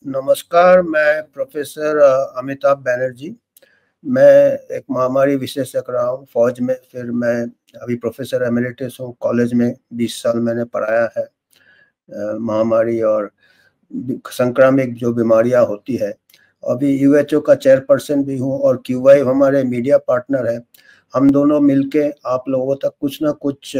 नमस्कार, मैं प्रोफ़ेसर अमिताभ बैनर्जी। मैं एक महामारी विशेषज्ञ रहा हूँ फ़ौज में, फिर मैं अभी प्रोफ़ेसर एमेरिटस हूँ, कॉलेज में 20 साल मैंने पढ़ाया है। महामारी और संक्रामक जो बीमारियाँ होती है, अभी यूएचओ का चेयरपर्सन भी हूँ और क्यूवाई हमारे मीडिया पार्टनर है। हम दोनों मिलके आप लोगों तक कुछ न कुछ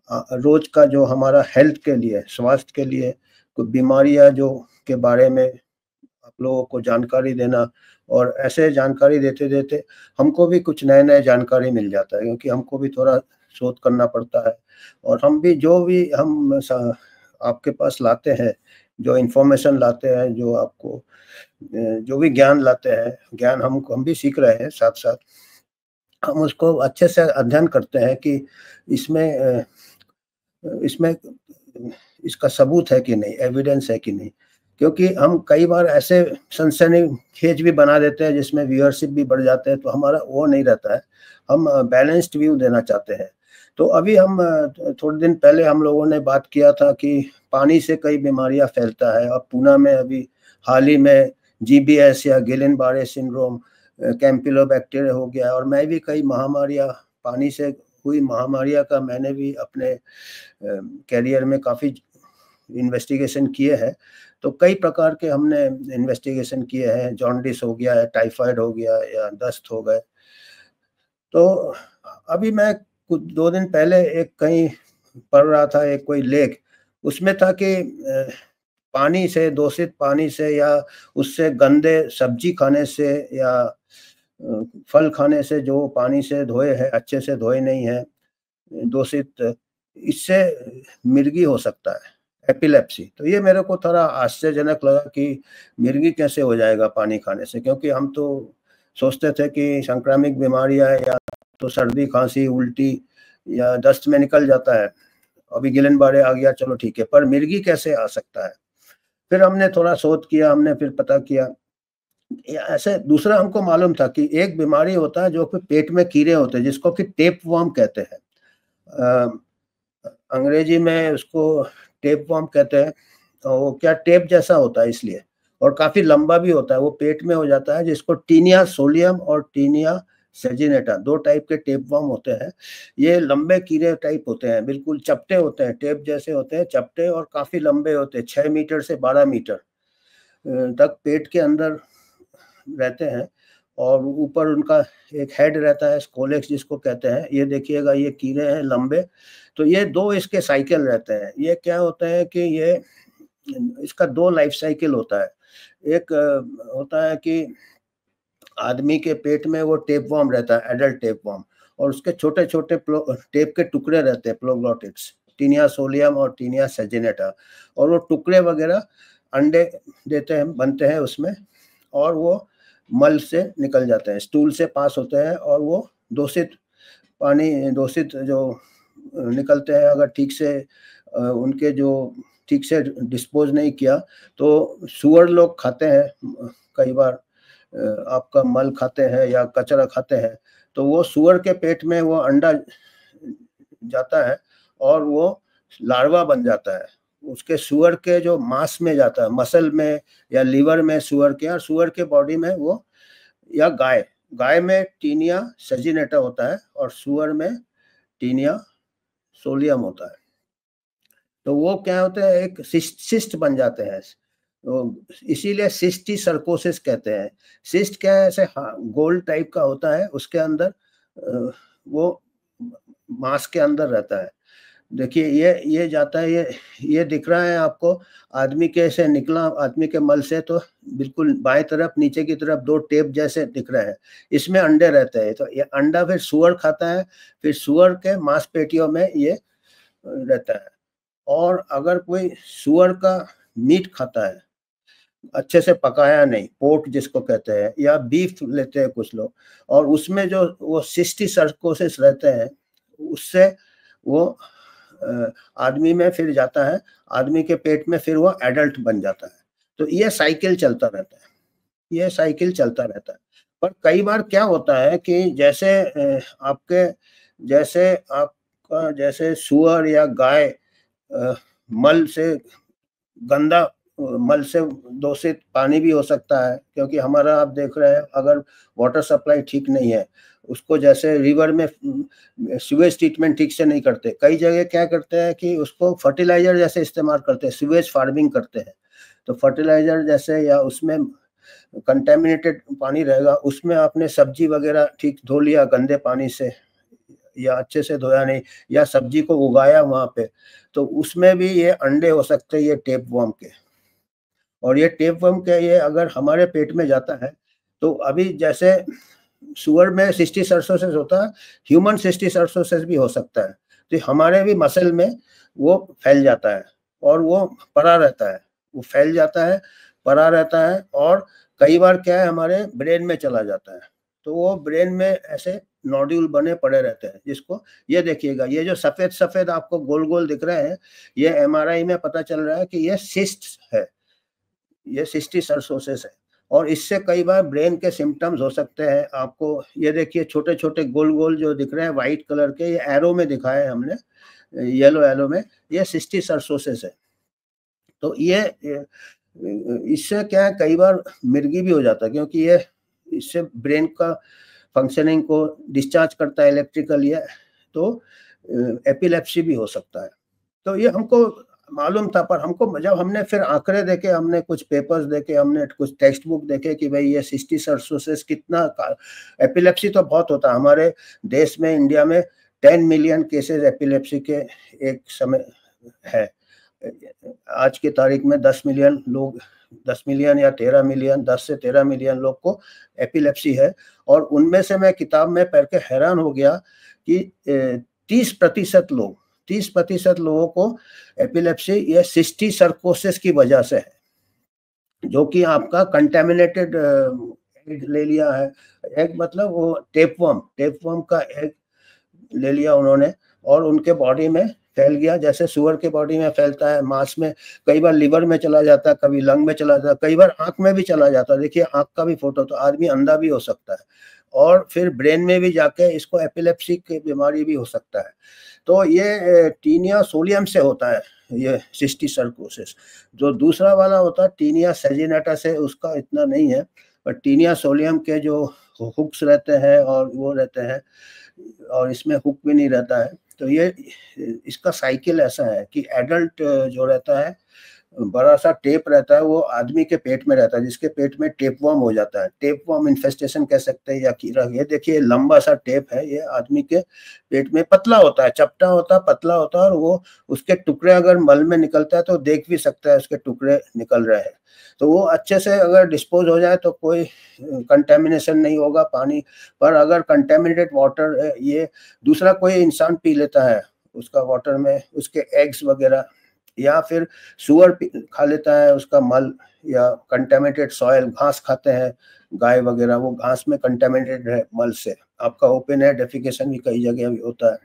रोज़ का जो हमारा हेल्थ के लिए, स्वास्थ्य के लिए कुछ बीमारियाँ जो के बारे में आप लोगों को जानकारी देना, और ऐसे जानकारी देते-देते हमको भी कुछ नए-नए जानकारी मिल जाता है, क्योंकि हमको भी थोड़ा शोध करना पड़ता है। और हम भी जो भी हम स आपके पास लाते हैं, जो इन्फॉर्मेशन लाते हैं, जो आपको जो भी ज्ञान लाते हैं, ज्ञान हम भी सीख रहे हैं साथ-साथ। हम उसको अच्छे से अध्ययन करते हैं कि इसमें इसमें इसका सबूत है कि नहीं, एविडेंस है कि नहीं। क्योंकि हम कई बार ऐसे सनसनीखेज भी बना देते हैं जिसमें व्यूअरशिप भी बढ़ जाते हैं, तो हमारा वो नहीं रहता है। हम बैलेंस्ड व्यू देना चाहते हैं। तो अभी हम थोड़े दिन पहले हम लोगों ने बात किया था कि पानी से कई बीमारियाँ फैलता है, और पूना में अभी हाल ही में जीबीएस या गिलेन-बारे सिंड्रोम, कैम्पिलोबैक्टीरिया हो गया, और मैं भी कई महामारियाँ पानी से हुई महामारियाँ का मैंने भी अपने करियर में काफ़ी इन्वेस्टिगेशन किए हैं। तो कई प्रकार के हमने इन्वेस्टिगेशन किए हैं, जॉन्डिस हो गया है, टाइफाइड हो गया या दस्त हो गए। तो अभी मैं कुछ 2 दिन पहले एक कहीं पढ़ रहा था, एक कोई लेख, उसमें था कि पानी से, दूषित पानी से या उससे गंदे सब्ज़ी खाने से या फल खाने से जो पानी से धोए हैं, अच्छे से धोए नहीं हैं, दूषित, इससे मिर्गी हो सकता है, एपिलेप्सी। तो ये मेरे को थोड़ा आश्चर्यजनक लगा कि मिर्गी कैसे हो जाएगा पानी खाने से, क्योंकि हम तो सोचते थे कि संक्रामक बीमारियाँ या तो सर्दी, खाँसी, उल्टी या दस्त में निकल जाता है। अभी गिलेन-बारे आ गया, चलो ठीक है, पर मिर्गी कैसे आ सकता है? फिर हमने थोड़ा शोध किया, हमने फिर पता किया। ऐसे दूसरा हमको मालूम था कि एक बीमारी होता है जो कि पेट में कीड़े होते हैं, जिसको कि टेपवर्म कहते हैं। अ, अंग्रेजी में उसको टेपवर्म कहते हैं। वो क्या टेप जैसा होता है इसलिए, और काफ़ी लंबा भी होता है, वो पेट में हो जाता है, जिसको टीनिया सोलियम और टीनिया सैजिनेटा 2 टाइप के टेपवर्म होते हैं। ये लंबे कीड़े टाइप होते हैं, बिल्कुल चपटे होते हैं, टेप जैसे होते हैं, चपटे और काफ़ी लंबे होते हैं, 6 मीटर से 12 मीटर तक पेट के अंदर रहते हैं। और ऊपर उनका एक हेड रहता है, स्कोलेक्स जिसको कहते हैं। ये देखिएगा, ये कीड़े हैं लंबे। तो ये 2 इसके साइकिल रहते हैं। ये क्या होता है कि ये इसका 2 लाइफ साइकिल होता है। एक होता है कि आदमी के पेट में वो टेपवर्म रहता है, एडल्ट टेपवर्म, और उसके छोटे-छोटे टेप के टुकड़े रहते हैं, प्रोग्लोटिड्स, टीनिया सोलियम और टीनिया सैजिनेटा, और वो टुकड़े वगैरह अंडे देते हैं, बनते हैं उसमें, और वो मल से निकल जाते हैं, स्टूल से पास होते हैं, और वो दूषित पानी, दूषित जो निकलते हैं, अगर ठीक से उनके जो ठीक से डिस्पोज़ नहीं किया, तो सूअर लोग खाते हैं कई बार, आपका मल खाते हैं या कचरा खाते हैं, तो वो सूअर के पेट में वो अंडा जाता है और वो लार्वा बन जाता है। उसके सूअर के जो मांस में जाता है, मसल में या लीवर में सूअर के, और सूअर के बॉडी में वो, या गाय में टीनिया सैजिनेटा होता है और सूअर में टीनिया सोलियम होता है। तो वो क्या होता है, एक सिस्ट बन जाते हैं। तो इसीलिए सिस्टिसर्कोसिस कहते हैं। सिस्ट क्या है, ऐसे हाँ, गोल टाइप का होता है, उसके अंदर वो मांस के अंदर रहता है। देखिए, ये जाता है, ये दिख रहा है आपको, आदमी के से निकला, आदमी के मल से, तो बिल्कुल बाएँ तरफ नीचे की तरफ 2 टेप जैसे दिख रहे हैं। इसमें अंडे रहते हैं, तो ये अंडा फिर सूअर खाता है, फिर सूअर के मांसपेशियों में ये रहता है। और अगर कोई सूअर का मीट खाता है, अच्छे से पकाया नहीं, पोर्क जिसको कहते हैं, या बीफ लेते हैं कुछ लोग, और उसमें जो वो सिस्टिसर्कोसिस रहते हैं, उससे वो आदमी में फिर जाता है, आदमी के पेट में फिर वो एडल्ट बन जाता है। तो ये साइकिल चलता रहता है, ये साइकिल चलता रहता है। पर कई बार क्या होता है कि जैसे आपका जैसे सूअर या गाय मल से गंदा मल से दूषित पानी भी हो सकता है, क्योंकि हमारा आप देख रहे हैं अगर वाटर सप्लाई ठीक नहीं है, उसको जैसे रिवर में सीवेज ट्रीटमेंट ठीक से नहीं करते, कई जगह क्या करते हैं कि उसको फर्टिलाइजर जैसे इस्तेमाल करते हैं, सीवेज फार्मिंग करते हैं। तो फर्टिलाइजर जैसे या उसमें कंटेमिनेटेड पानी रहेगा, उसमें आपने सब्जी वगैरह ठीक धो लिया गंदे पानी से या अच्छे से धोया नहीं, या सब्जी को उगाया वहाँ पे, तो उसमें भी ये अंडे हो सकते हैं ये टेपवर्म के। और ये टेपवर्म के ये अगर हमारे पेट में जाता है, तो अभी जैसे सुअर में सिस्टिक सर्कोसिस होता है, ह्यूमन सिस्टिक सर्कोसिस भी हो सकता है। तो हमारे भी मसल में वो फैल जाता है और वो पड़ा रहता है, वो फैल जाता है, पड़ा रहता है, और कई बार क्या है हमारे ब्रेन में चला जाता है। तो वो ब्रेन में ऐसे नोड्यूल बने पड़े रहते हैं, जिसको ये देखिएगा, ये जो सफेद-सफेद आपको गोल-गोल दिख रहे हैं, ये एमआरआई में पता चल रहा है कि ये सिस्ट्स है, ये सिस्टिक सर्कोसिस है। और इससे कई बार ब्रेन के सिम्पटम्स हो सकते हैं आपको। ये देखिए छोटे-छोटे गोल-गोल जो दिख रहे हैं व्हाइट कलर के, ये एरो में दिखाए हैं हमने, येलो एरो में, ये सिस्टिक सर्कोसिस है। तो ये इससे क्या है कई बार मिर्गी भी हो जाता है, क्योंकि ये इससे ब्रेन का फंक्शनिंग को डिस्चार्ज करता है इलेक्ट्रिकली, तो एपिलेप्सी भी हो सकता है। तो ये हमको मालूम था, पर हमको जब हमने फिर आंकड़े देखे, हमने कुछ पेपर्स देखे, हमने कुछ टेक्स्ट बुक देखे कि भाई ये सिस्टिक सर्कोसिस कितना, एपिलेप्सी तो बहुत होता है हमारे देश में, इंडिया में 10 मिलियन केसेस एपिलेप्सी के एक समय है। आज की तारीख में 10 मिलियन लोग, 10 मिलियन या 13 मिलियन, 10 से 13 मिलियन लोग को एपिलेप्सी है। और उनमें से मैं किताब में पढ़ के हैरान हो गया कि 30% लोगों को एपिलेप्सी ये सिस्टिक सर्कोसिस की वजह से है, जो कि आपका कंटेमिनेटेड एग ले लिया है। एग मतलब वो टेपवर्म का एग ले लिया उन्होंने, और उनके बॉडी में फैल गया, जैसे सुअर के बॉडी में फैलता है, मांस में, कई बार लिवर में चला जाता है, कभी लंग में चला जाता है, कई बार आंख में भी चला जाता है। देखिए आंख का भी फोटो, तो आदमी अंधा भी हो सकता है, और फिर ब्रेन में भी जाके इसको एपिलेप्सी की बीमारी भी हो सकता है। तो ये टीनिया सोलियम से होता है ये सिस्टिक सर्कोसिस। जो दूसरा वाला होता है टीनिया सैजिनेटा से, उसका इतना नहीं है, पर टीनिया सोलियम के जो हुक्स रहते हैं और वो रहते हैं, और इसमें हुक भी नहीं रहता है। तो ये इसका साइकिल ऐसा है कि एडल्ट जो रहता है, बड़ा सा टेप रहता है, वो आदमी के पेट में रहता है, जिसके पेट में टेपवर्म हो जाता है, टेपवर्म इन्फेस्टेशन कह सकते हैं, या कीड़ा। ये देखिए लंबा सा टेप है, ये आदमी के पेट में पतला होता है, चपटा होता है, पतला होता है, और वो उसके टुकड़े अगर मल में निकलता है तो देख भी सकता है उसके टुकड़े निकल रहे हैं। तो वो अच्छे से अगर डिस्पोज हो जाए तो कोई कंटेमिनेशन नहीं होगा पानी। पर अगर कंटेमिनेटेड वाटर ये दूसरा कोई इंसान पी लेता है उसका वाटर में, उसके एग्स वगैरह, या फिर सुअर खा लेता है उसका मल, या कंटेमिनेटेड सॉइल, घास खाते हैं गाय वगैरह, वो घास में कंटेमिनेटेड है मल से, आपका ओपन एयर डेफिकेशन भी कई जगह भी होता है।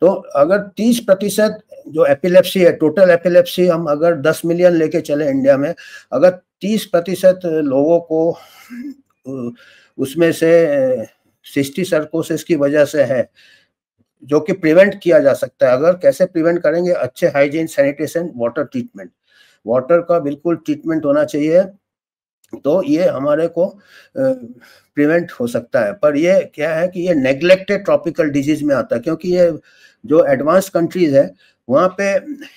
तो अगर 30% जो एपिलेप्सी है, टोटल एपिलेप्सी हम अगर 10 मिलियन लेके चले इंडिया में, अगर 30% लोगों को उसमें से सिस्टिक सर्कोसिस की वजह से है, जो कि प्रिवेंट किया जा सकता है। अगर कैसे प्रिवेंट करेंगे, अच्छे hygiene, sanitation, water treatment, water का बिल्कुल ट्रीटमेंट होना चाहिए, तो ये हमारे को प्रिवेंट हो सकता है। पर ये क्या है कि ये नेग्लेक्टेड ट्रॉपिकल डिजीज में आता है, क्योंकि ये जो एडवांस कंट्रीज है वहाँ पे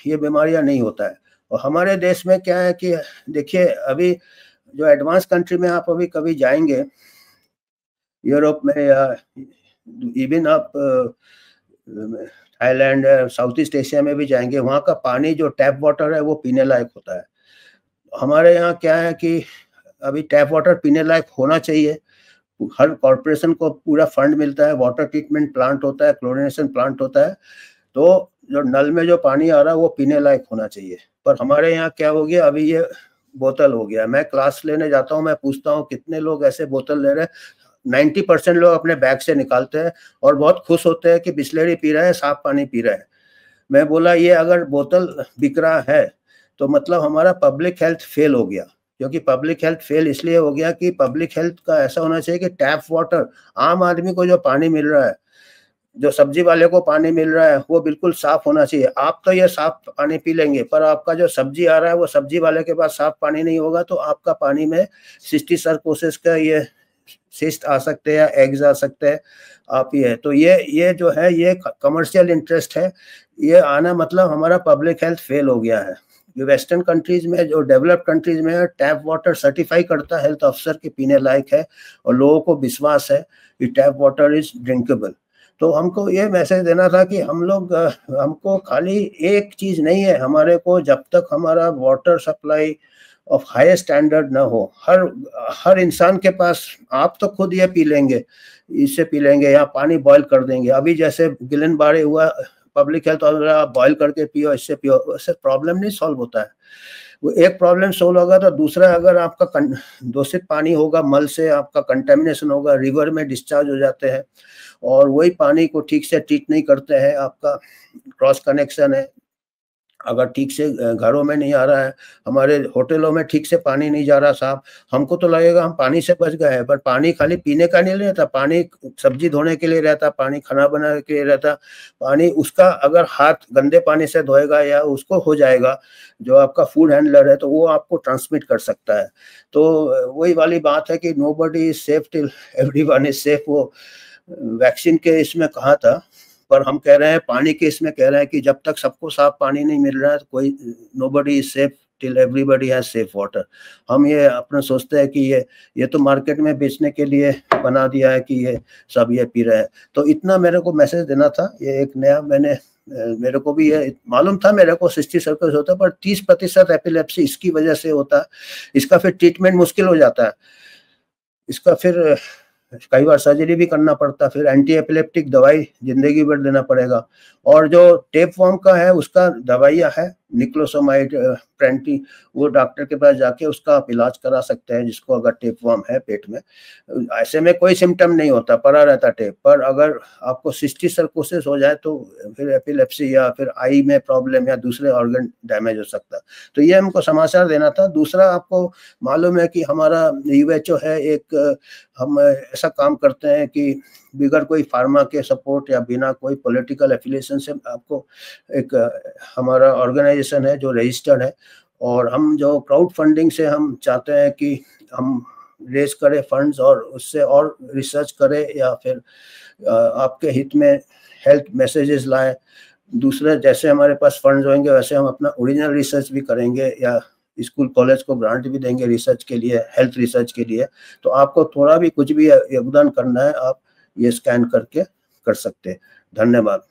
ये बीमारियां नहीं होता है। और हमारे देश में क्या है कि देखिए अभी जो एडवांस कंट्री में आप अभी कभी जाएंगे यूरोप में, या इवन आप थाईलैंड, साउथ ईस्ट एशिया में भी जाएंगे, वहाँ का पानी जो टैप वाटर है वो पीने लायक होता है। हमारे यहाँ क्या है कि अभी टैप वाटर पीने लायक होना चाहिए, हर कॉर्पोरेशन को पूरा फंड मिलता है, वाटर ट्रीटमेंट प्लांट होता है, क्लोरिनेशन प्लांट होता है, तो जो नल में जो पानी आ रहा है वो पीने लायक होना चाहिए। पर हमारे यहाँ क्या हो गया, अभी ये बोतल हो गया। मैं क्लास लेने जाता हूँ, मैं पूछता हूँ कितने लोग ऐसे बोतल ले रहे हैं, 90% लोग अपने बैग से निकालते हैं और बहुत खुश होते हैं कि बिस्लेरी पी रहे हैं, साफ पानी पी रहे हैं। मैं बोला ये अगर बोतल बिक रहा है तो मतलब हमारा पब्लिक हेल्थ फेल हो गया, क्योंकि पब्लिक हेल्थ फेल इसलिए हो गया कि पब्लिक हेल्थ का ऐसा होना चाहिए कि टैप वाटर, आम आदमी को जो पानी मिल रहा है, जो सब्जी वाले को पानी मिल रहा है वो बिल्कुल साफ होना चाहिए। आप तो ये साफ पानी पी लेंगे, पर आपका जो सब्जी आ रहा है वो सब्जी वाले के पास साफ पानी नहीं होगा, तो आपका पानी में सिस्टिसर्कोसिस का ये सिस्ट आ सकते हैं, एग्स आ सकते हैं। आप ये तो ये जो है ये कमर्शियल इंटरेस्ट है, ये आना मतलब हमारा पब्लिक हेल्थ फेल हो गया है। वेस्टर्न कंट्रीज में, जो डेवलप्ड कंट्रीज में टैप वाटर सर्टिफाई करता है हेल्थ अफसर के पीने लायक है, और लोगों को विश्वास है कि टैप वाटर इज ड्रिंकेबल। तो हमको ये मैसेज देना था कि हम लोग हमको खाली एक चीज नहीं है, हमारे को जब तक हमारा water supply of high standard ना हो, हर इंसान के पास, आप तो खुद ये पी लेंगे, इससे पी लेंगे या पानी बॉईल कर देंगे, अभी जैसे गिलन बारे हुआ पब्लिक हेल्थ आप बॉईल करके पियो, इससे पियो, उससे प्रॉब्लम नहीं सॉल्व होता है। वो एक प्रॉब्लम सोल्व होगा तो दूसरा, अगर आपका दूषित पानी होगा, मल से आपका कंटेमिनेशन होगा, रिवर में डिस्चार्ज हो जाते हैं, और वही पानी को ठीक से ट्रीट नहीं करते हैं, आपका क्रॉस कनेक्शन है, अगर ठीक से घरों में नहीं आ रहा है, हमारे होटलों में ठीक से पानी नहीं जा रहा साहब, हमको तो लगेगा हम पानी से बच गए हैं, पर पानी खाली पीने का नहीं रहता, पानी सब्जी धोने के लिए रहता, पानी खाना बनाने के लिए रहता, पानी उसका अगर हाथ गंदे पानी से धोएगा या उसको हो जाएगा, जो आपका फूड हैंडलर है, तो वो आपको ट्रांसमिट कर सकता है। तो वही वाली बात है कि nobody is safe till everyone is safe, वो वैक्सीन के इसमें कहा था, पर हम कह रहे हैं पानी के इसमें कह रहे हैं कि जब तक सबको साफ पानी नहीं मिल रहा है, तो कोई nobody is safe till everybody has safe water. हम ये अपना सोचते हैं कि ये तो मार्केट में बेचने के लिए बना दिया है कि ये सब ये पी रहे हैं। तो इतना मेरे को मैसेज देना था, ये एक नया मेरे को भी ये मालूम था, मेरे को सिस्टिसर्कोसिस होता है, पर 30% एपिलेप्सी इसकी वजह से होता है। इसका फिर ट्रीटमेंट मुश्किल हो जाता है, इसका फिर कई बार सर्जरी भी करना पड़ता, फिर एंटी एपिलेप्टिक दवाई जिंदगी भर देना पड़ेगा। और जो टेपवर्म का है उसका दवाइयाँ है, निक्लोसोमाइड, प्रेंटी, वो डॉक्टर के पास जाके उसका आप इलाज करा सकते हैं, जिसको अगर टेपवर्म है पेट में। ऐसे में कोई सिम्टम नहीं होता, पड़ा रहता टेप, पर अगर आपको सिस्टिसर्कोसिस हो जाए तो फिर एपिलेप्सी या फिर आई में प्रॉब्लम या दूसरे ऑर्गन डैमेज हो सकता है। तो ये हमको समाचार देना था। दूसरा, आपको मालूम है कि हमारा WHO है एक, हम ऐसा काम करते हैं कि बिगर कोई फार्मा के सपोर्ट या बिना कोई पॉलिटिकल एफिलिएशन से, आपको एक हमारा ऑर्गेनाइजेशन है जो रजिस्टर्ड है, और हम जो क्राउड फंडिंग से हम चाहते हैं कि हम रेज करें फंड्स और उससे और रिसर्च करें, या फिर आपके हित में हेल्थ मैसेजेस लाएं। दूसरे, जैसे हमारे पास फंड्स होंगे वैसे हम अपना ओरिजिनल रिसर्च भी करेंगे, या स्कूल कॉलेज को ग्रांट भी देंगे रिसर्च के लिए, हेल्थ रिसर्च के लिए। तो आपको थोड़ा भी कुछ भी योगदान करना है, आप ये स्कैन करके कर सकते हैं। धन्यवाद।